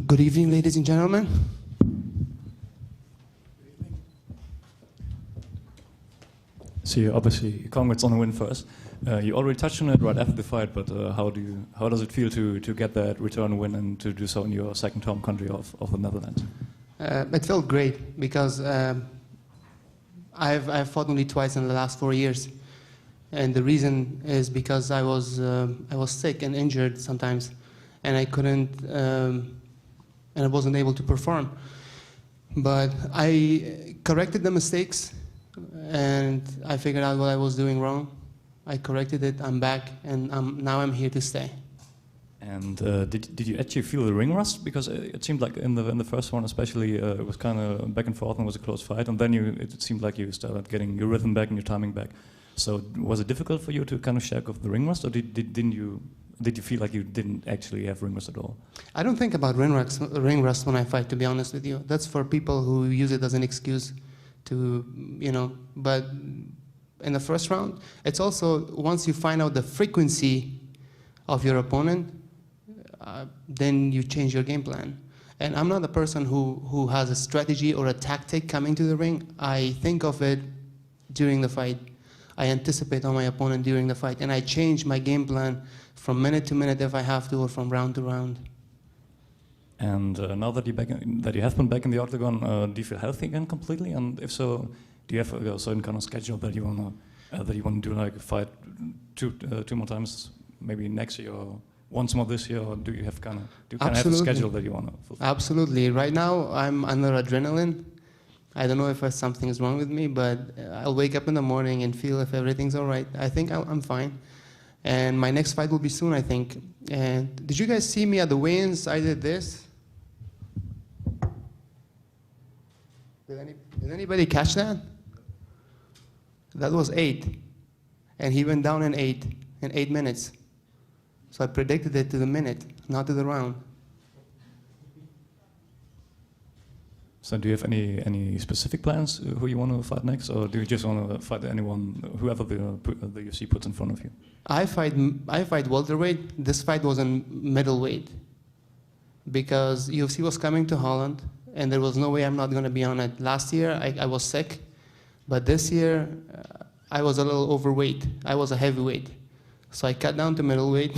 Good evening, ladies and gentlemen. So you obviously congrats on the win first. You already touched on it right after the fight, but how does it feel to get that return win and to do so in your second home country of the Netherlands? It felt great because I've fought only twice in the last 4 years, and the reason is because I was sick and injured sometimes, and I couldn't and I wasn't able to perform. But I corrected the mistakes, and I figured out what I was doing wrong. I corrected it. I'm back, and now I'm here to stay. And did you actually feel the ring rust? Because it seemed like in the first one, especially, it was kind of back and forth and was a close fight. And then it seemed like you started getting your rhythm back and your timing back. So was it difficult for you to kind of shake off the ring rust, or did you feel like you didn't actually have ring rust at all? I don't think about ring rust when I fight, to be honest with you. That's for people who use it as an excuse to, but in the first round, it's also once you find out the frequency of your opponent, then you change your game plan. And I'm not a person who has a strategy or a tactic coming to the ring. I think of it during the fight. I anticipate on my opponent during the fight, and I change my game plan from minute to minute if I have to, or from round to round. And now that you have been back in the octagon, do you feel healthy again completely? And if so, do you have a certain kind of schedule that you want to do, like a fight two more times, maybe next year, or once more this year, or do you have have a schedule that you want to fulfill? Absolutely. Right now, I'm under adrenaline. I don't know if something is wrong with me, but I'll wake up in the morning and feel if everything's all right. I think I'm fine. And my next fight will be soon, I think. And did you guys see me at the weigh-ins? I did this. Did anybody catch that? That was 8. And he went down in 8 minutes. So I predicted it to the minute, not to the round. So do you have any specific plans who you want to fight next, or do you just want to fight anyone, whoever the UFC puts in front of you? I fight welterweight. This fight was in middleweight because UFC was coming to Holland, and there was no way I'm not going to be on it. Last year I was sick, but this year I was a little overweight. I was a heavyweight, so I cut down to middleweight.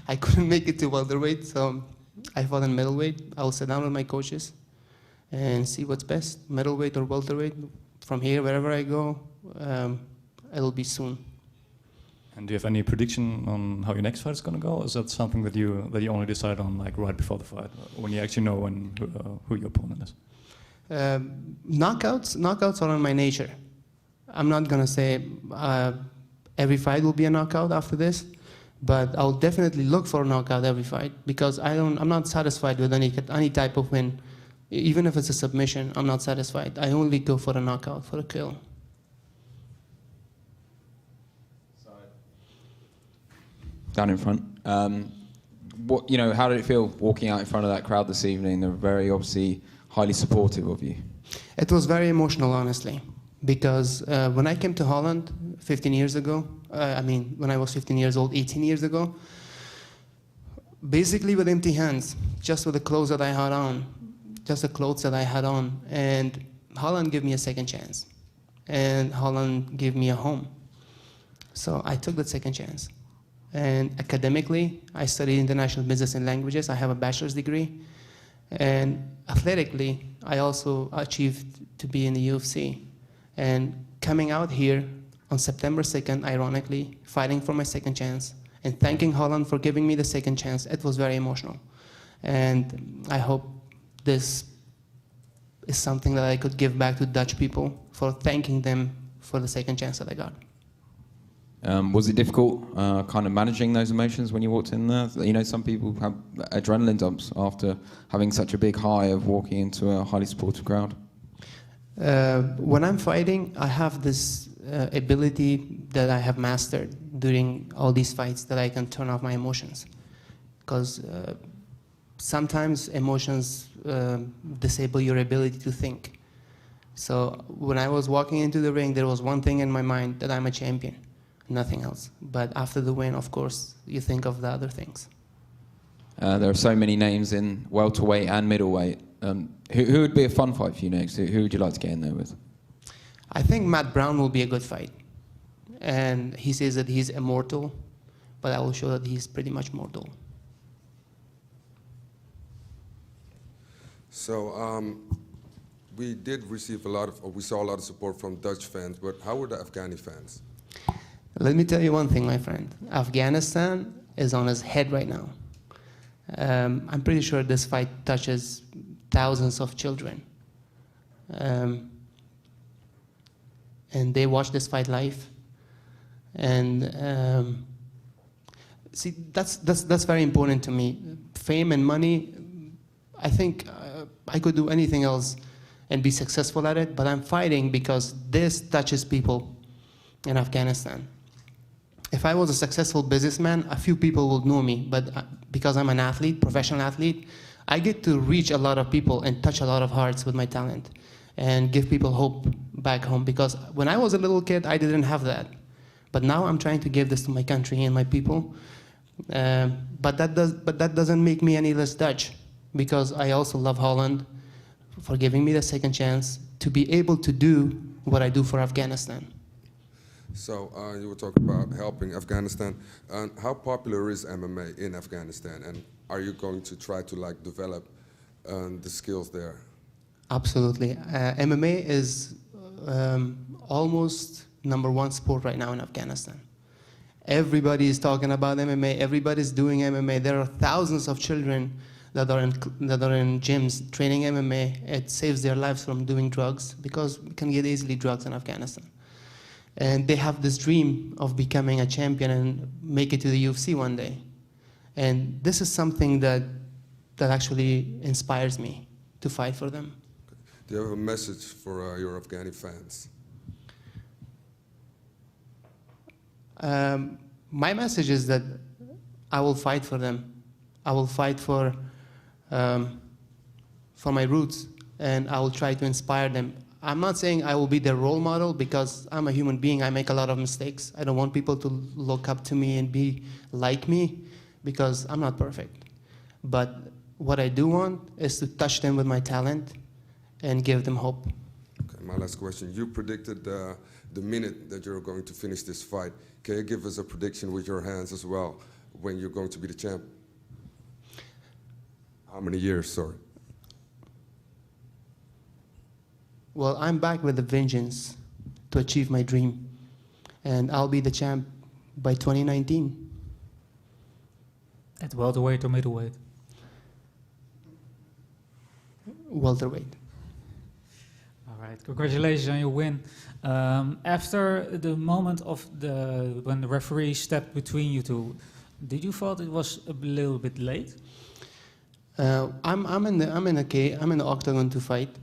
I couldn't make it to welterweight, so I fought in middleweight. I'll sit down with my coaches and see what's best, middleweight or welterweight. From here, wherever I go, it'll be soon. And do you have any prediction on how your next fight is going to go? Or is that something that you only decide on like right before the fight, when you actually know who your opponent is? Knockouts are on my nature. I'm not going to say every fight will be a knockout after this, but I'll definitely look for a knockout every fight because I'm not satisfied with any type of win. Even if it's a submission, I'm not satisfied. I only go for a knockout, for a kill. Down in front. How did it feel walking out in front of that crowd this evening? They're very obviously highly supportive of you. It was very emotional, honestly, because when I came to Holland 15 years ago, when I was 15 years old, 18 years ago, basically with empty hands, just with the clothes that I had on. And Holland gave me a second chance, and Holland gave me a home. So I took that second chance. And academically, I studied international business and languages. I have a bachelor's degree. And athletically, I also achieved to be in the UFC. And coming out here on September 2nd, ironically, fighting for my second chance, and thanking Holland for giving me the second chance, it was very emotional. And I hope this is something that I could give back to Dutch people for thanking them for the second chance that I got. Was it difficult kind of managing those emotions when you walked in there? Some people have adrenaline dumps after having such a big high of walking into a highly supportive crowd. When I'm fighting, I have this ability that I have mastered during all these fights, that I can turn off my emotions. Because sometimes emotions disable your ability to think. So when I was walking into the ring, there was one thing in my mind, that I'm a champion, nothing else. But after the win, of course, you think of the other things. There are so many names in welterweight and middleweight. Who would be a fun fight for you next? Who would you like to get in there with? I think Matt Brown will be a good fight. And he says that he's immortal, but I will show that he's pretty much mortal. So we did receive we saw a lot of support from Dutch fans, but how were the Afghani fans? Let me tell you one thing, my friend. Afghanistan is on his head right now. I'm pretty sure this fight touches thousands of children. And they watch this fight live. And see, that's very important to me. Fame and money, I think I could do anything else and be successful at it, but I'm fighting because this touches people in Afghanistan. If I was a successful businessman, a few people would know me, but because I'm an athlete, professional athlete, I get to reach a lot of people and touch a lot of hearts with my talent and give people hope back home, because when I was a little kid, I didn't have that. But now I'm trying to give this to my country and my people. But that doesn't make me any less Dutch, because I also love Holland for giving me the second chance to be able to do what I do for Afghanistan. So you were talking about helping Afghanistan. How popular is MMA in Afghanistan, and are you going to try to develop the skills there? Absolutely. MMA is almost #1 sport right now in Afghanistan. Everybody is talking about MMA. Everybody's doing MMA. There are thousands of children that are in gyms training MMA. It saves their lives from doing drugs, because you can get easily drugs in Afghanistan. And they have this dream of becoming a champion and make it to the UFC one day. And this is something that actually inspires me to fight for them. Do you have a message for your Afghani fans? My message is that I will fight for them. I will fight for my roots, and I will try to inspire them. I'm not saying I will be their role model, because I'm a human being. I make a lot of mistakes. I don't want people to look up to me and be like me, because I'm not perfect. But what I do want is to touch them with my talent and give them hope. Okay, my last question. You predicted the minute that you're going to finish this fight. Can you give us a prediction with your hands as well when you're going to be the champ? How many years, sorry? Well, I'm back with a vengeance to achieve my dream. And I'll be the champ by 2019. At welterweight or middleweight? Welterweight. All right, congratulations on your win. After the moment of when the referee stepped between you two, did you thought it was a little bit late? I'm in the octagon to fight.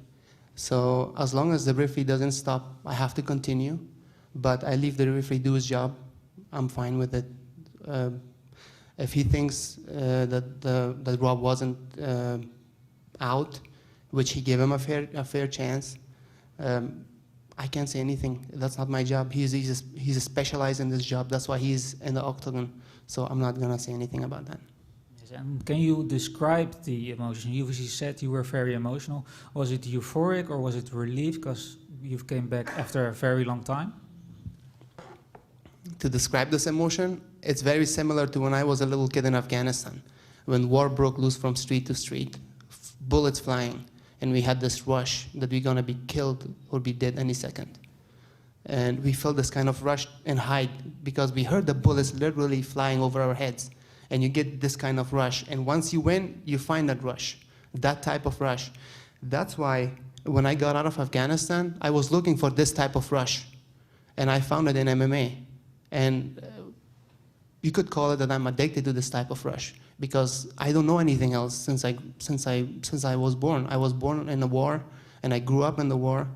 So as long as the referee doesn't stop, I have to continue. But I leave the referee do his job. I'm fine with it. If he thinks that Rob wasn't out, which he gave him a fair chance, I can't say anything. That's not my job. He's specialized in this job. That's why he's in the octagon. So I'm not gonna say anything about that. And can you describe the emotion? You obviously said you were very emotional. Was it euphoric or was it relief because you came back after a very long time? To describe this emotion, it's very similar to when I was a little kid in Afghanistan, when war broke loose from street to street, bullets flying, and we had this rush that we're gonna be killed or be dead any second. And we felt this kind of rush and hide because we heard the bullets literally flying over our heads. And you get this kind of rush. And once you win, you find that rush, that type of rush. That's why when I got out of Afghanistan, I was looking for this type of rush. And I found it in MMA. And you could call it that I'm addicted to this type of rush because I don't know anything else since I was born. I was born in the war, and I grew up in the war.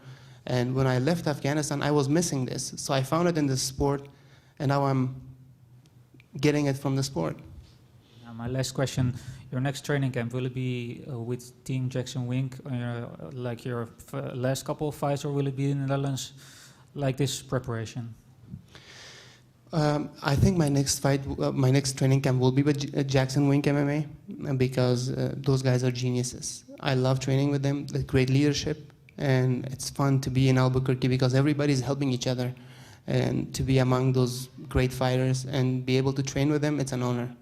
And when I left Afghanistan, I was missing this. So I found it in this sport, and now I'm getting it from the sport. My last question, your next training camp, will it be with Team Jackson Wink, like your last couple of fights, or will it be in the Netherlands like this preparation? I think my next fight, my next training camp will be with Jackson Wink MMA because those guys are geniuses. I love training with them. They're great leadership, and it's fun to be in Albuquerque because everybody's helping each other, and to be among those great fighters and be able to train with them, it's an honor.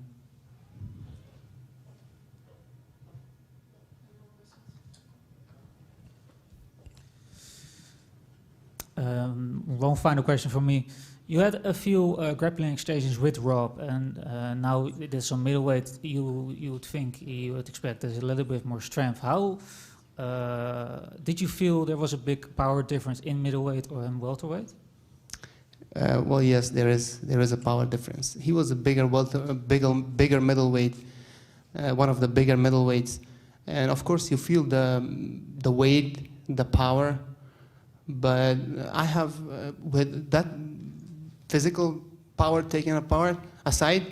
One final question from me. You had a few grappling exchanges with Rob, and now there's some middleweight. You would think you would expect there's a little bit more strength. How did you feel there was a big power difference in middleweight or in welterweight? Well, yes, there is a power difference. He was a bigger middleweight, one of the bigger middleweights, and of course you feel the weight, the power. But I have, with that physical power taken aside,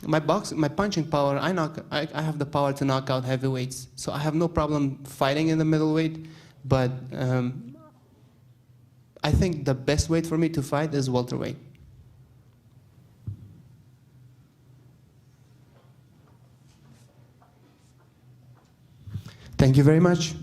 my punching power, I have the power to knock out heavyweights. So I have no problem fighting in the middleweight, but I think the best weight for me to fight is welterweight. Thank you very much.